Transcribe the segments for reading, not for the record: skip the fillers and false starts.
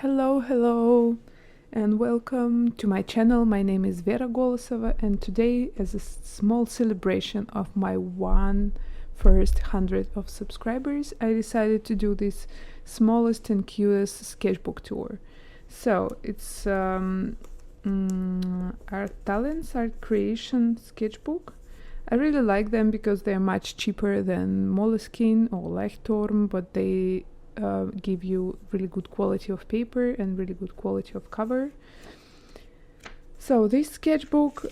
Hello, and welcome to my channel. My name is Vera Golosova, and today, as a small celebration of my first 100 of subscribers, I decided to do this smallest and cutest sketchbook tour. So it's Art Talents, Art Creation sketchbook. I really like them because they're much cheaper than Moleskine or Leuchtturm, but they give you really good quality of paper and really good quality of cover. So this sketchbook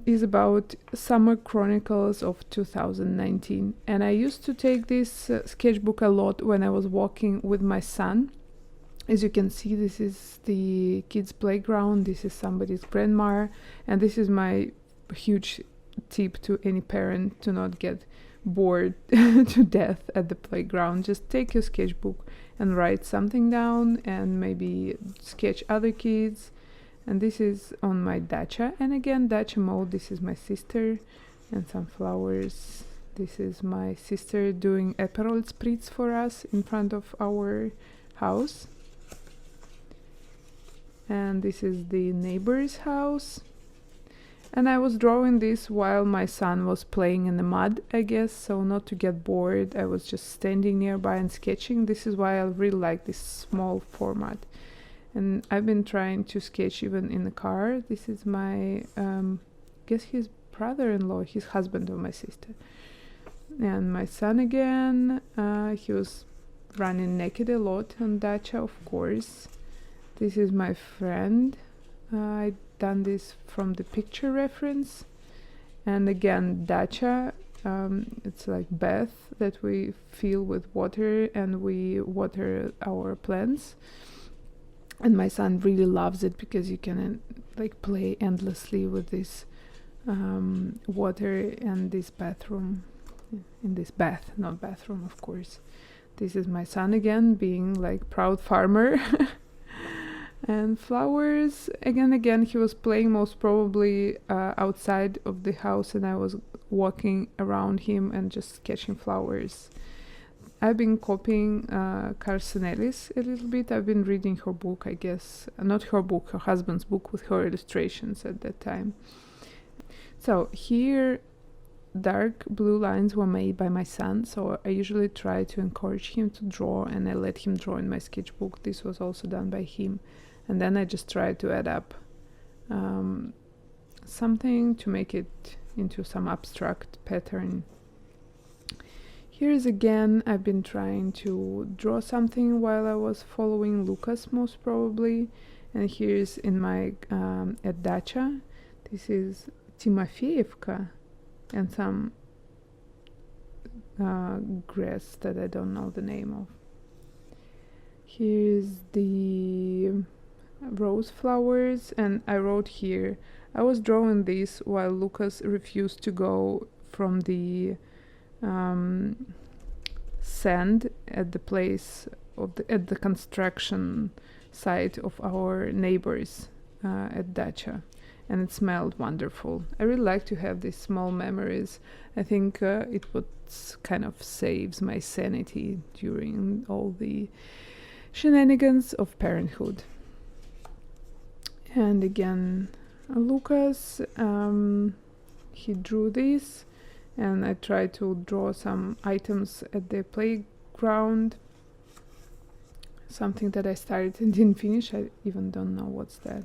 is about Summer Chronicles of 2019, and I used to take this sketchbook a lot when I was walking with my son. As you can see, this is the kids' playground, this is somebody's grandma, and this is my huge tip to any parent to not get bored to death at the playground. Just take your sketchbook and write something down and maybe sketch other kids. And this is on my dacha, and again dacha mode. This is my sister and some flowers. This is my sister doing Aperol spritz for us in front of our house, and this is the neighbor's house. And I was drawing this while my son was playing in the mud, I guess, so not to get bored. I was just standing nearby and sketching. This is why I really like this small format. And I've been trying to sketch even in the car. This is my, guess his brother-in-law, his husband of my sister. And my son again, he was running naked a lot on dacha, of course. This is my friend. I done this from the picture reference, and again dacha, it's like bath that we fill with water and we water our plants, and my son really loves it because you can like play endlessly with this water and this bathroom, in this bath, not bathroom, of course. This is my son again being like proud farmer. And flowers, again he was playing most probably outside of the house, and I was walking around him and just sketching flowers. I've been copying Carcinellis a little bit. I've been reading her book, I guess, not her book, her husband's book with her illustrations at that time. So here dark blue lines were made by my son, so I usually try to encourage him to draw, and I let him draw in my sketchbook. This was also done by him. And then I just try to add up something to make it into some abstract pattern. Here's again, I've been trying to draw something while I was following Lucas most probably. And here's in my at dacha, this is Timofeevka and some grass that I don't know the name of. Here's the rose flowers, and I wrote here, I was drawing this while Lucas refused to go from the sand at the place of at the construction site of our neighbors at dacha, and it smelled wonderful. I really like to have these small memories. I think it would kind of saves my sanity during all the shenanigans of parenthood. And again Lucas, he drew this, and I tried to draw some items at the playground, something that I started and didn't finish. I even don't know what's that.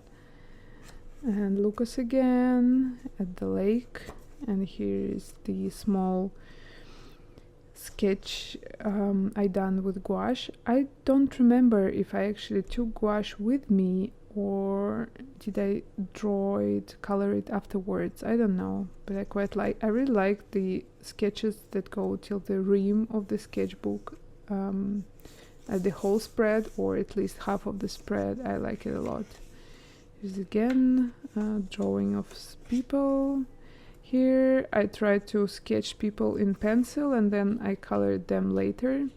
And Lucas again at the lake, and here is the small sketch I done with gouache. I don't remember if I actually took gouache with me or did I draw it, color it afterwards. I don't know, but I really like the sketches that go till the rim of the sketchbook, at the whole spread or at least half of the spread. I like it a lot. Here's again drawing of people. Here I tried to sketch people in pencil and then I colored them later.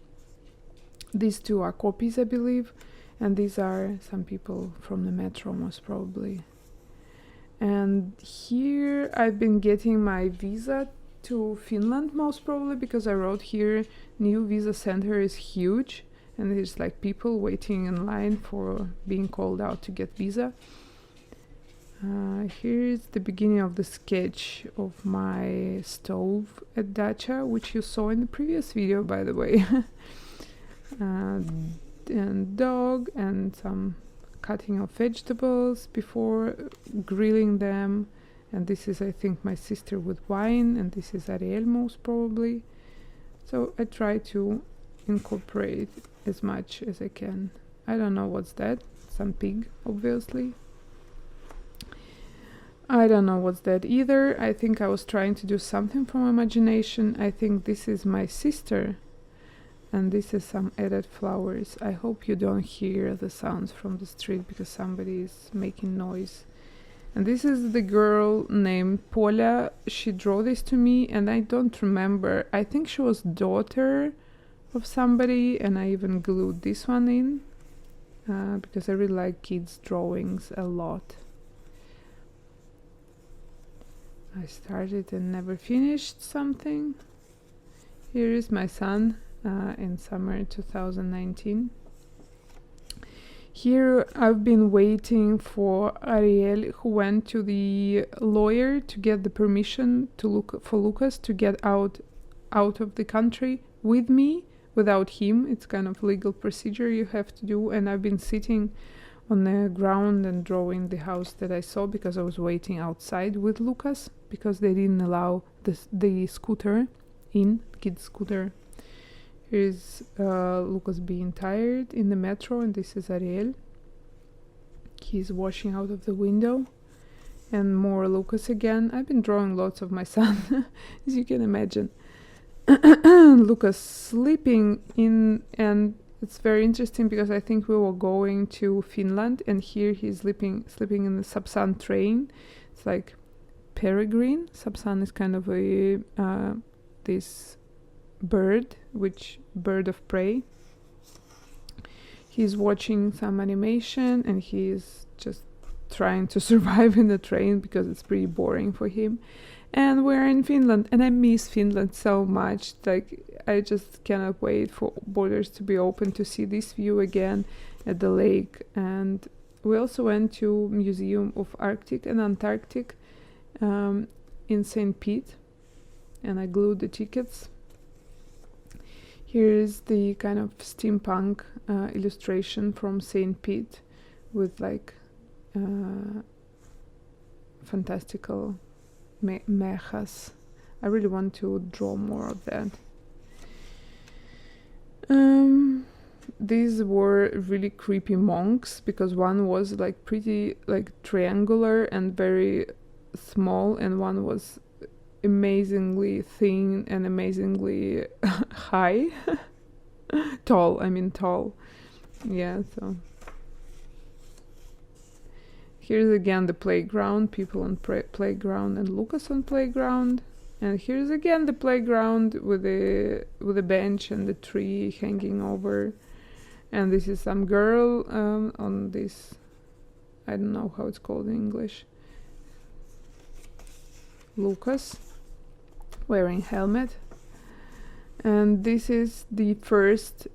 These two are copies, I believe, and these are some people from the metro most probably. And here I've been getting my visa to Finland most probably, because I wrote here new visa center is huge, and there's like people waiting in line for being called out to get visa. Here's the beginning of the sketch of my stove at dacha, which you saw in the previous video, by the way. And dog, and some cutting of vegetables before grilling them. And this is, I think, my sister with wine, and this is Ariel most probably. So I try to incorporate as much as I can. I don't know what's that. Some pig, obviously. I don't know what's that either. I think I was trying to do something from imagination. I think this is my sister. And this is some added flowers. I hope you don't hear the sounds from the street because somebody is making noise. And this is the girl named Pola. She drew this to me and I don't remember. I think she was daughter of somebody, and I even glued this one in because I really like kids' drawings a lot. I started and never finished something. Here is my son in summer 2019. Here I've been waiting for Ariel, who went to the lawyer to get the permission to look for Lucas to get out of the country with me. Without him, it's kind of legal procedure you have to do, and I've been sitting on the ground and drawing the house that I saw because I was waiting outside with Lucas because they didn't allow the scooter in, kid's scooter. Here's Lucas being tired in the metro, and this is Ariel. He's washing out of the window. And more Lucas again. I've been drawing lots of my son, as you can imagine. Lucas sleeping in, and it's very interesting because I think we were going to Finland, and here he's sleeping in the Sapsan train. It's like peregrine. Sapsan is kind of a this bird of prey. He's watching some animation and he's just trying to survive in the train because it's pretty boring for him. And we're in Finland, and I miss Finland so much. Like, I just cannot wait for borders to be open to see this view again at the lake. And we also went to Museum of Arctic and Antarctic in St. Pete, and I glued the tickets. Here's the kind of steampunk illustration from St. Pete with like fantastical mechas. I really want to draw more of that. These were really creepy monks because one was like pretty like triangular and very small, and one was amazingly thin and amazingly high. Tall. Yeah, so here's again the playground, people on playground, and Lucas on playground. And here's again the playground with a bench and the tree hanging over. And this is some girl on this, I don't know how it's called in English. Lucas wearing helmet. And this is the first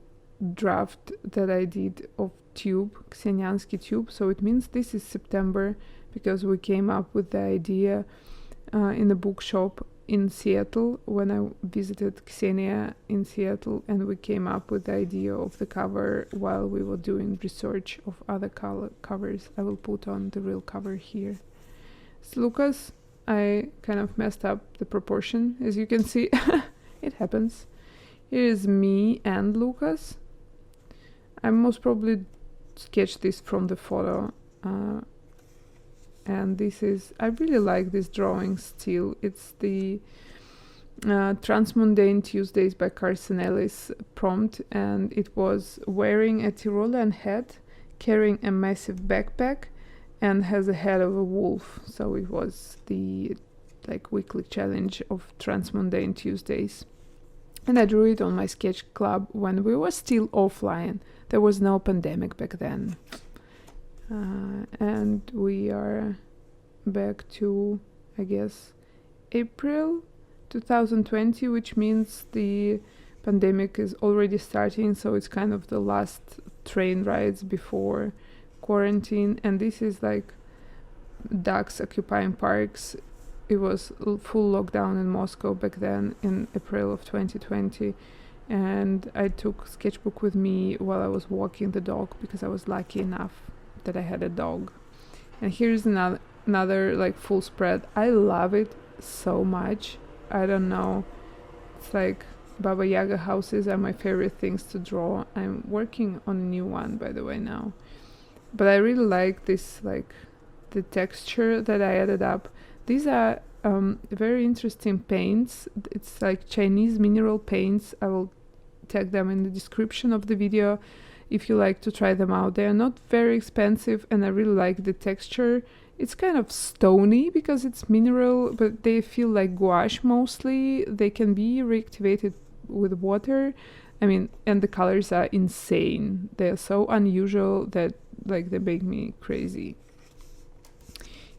draft that I did of tube, Kseniansky tube. So it means this is September because we came up with the idea in the bookshop in Seattle when I visited Ksenia in Seattle, and we came up with the idea of the cover while we were doing research of other covers. I will put on the real cover here. It's Lucas. I kind of messed up the proportion, as you can see. It happens. Here is me and Lucas. I most probably sketched this from the photo. And this is, I really like this drawing still. It's the Transmundane Tuesdays by Carson Ellis prompt, and it was wearing a Tyrolean hat, carrying a massive backpack, and has a head of a wolf. So it was the like weekly challenge of Transmundane Tuesdays. And I drew it on my sketch club when we were still offline. There was no pandemic back then. And we are back to, I guess, April 2020, which means the pandemic is already starting, so it's kind of the last train rides before quarantine. And this is like ducks occupying parks. It was full lockdown in Moscow back then in April of 2020, and I took sketchbook with me while I was walking the dog because I was lucky enough that I had a dog. And here's another like full spread. I love it so much. I don't know, it's like Baba Yaga houses are my favorite things to draw. I'm working on a new one, by the way, now, but I really like this, like the texture that I added up. These are very interesting paints. It's like Chinese mineral paints. I will tag them in the description of the video if you like to try them out. They are not very expensive, and I really like the texture. It's kind of stony because it's mineral, but they feel like gouache mostly. They can be reactivated with water. I mean, and the colors are insane. They're so unusual that like they make me crazy.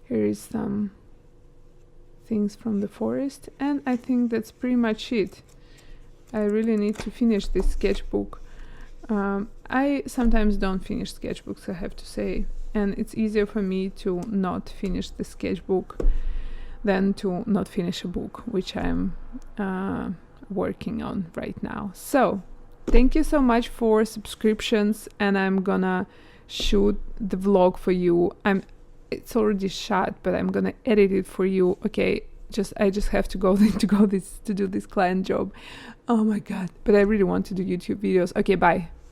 Here is some things from the forest, and I think that's pretty much it. I really need to finish this sketchbook. I sometimes don't finish sketchbooks, I have to say, and it's easier for me to not finish the sketchbook than to not finish a book, which I'm working on right now. So thank you so much for subscriptions, and I'm gonna shoot the vlog for you. It's already shot, but I'm gonna edit it for you. Okay, I just have to go to do this client job. Oh my god, but I really want to do YouTube videos. Okay, bye.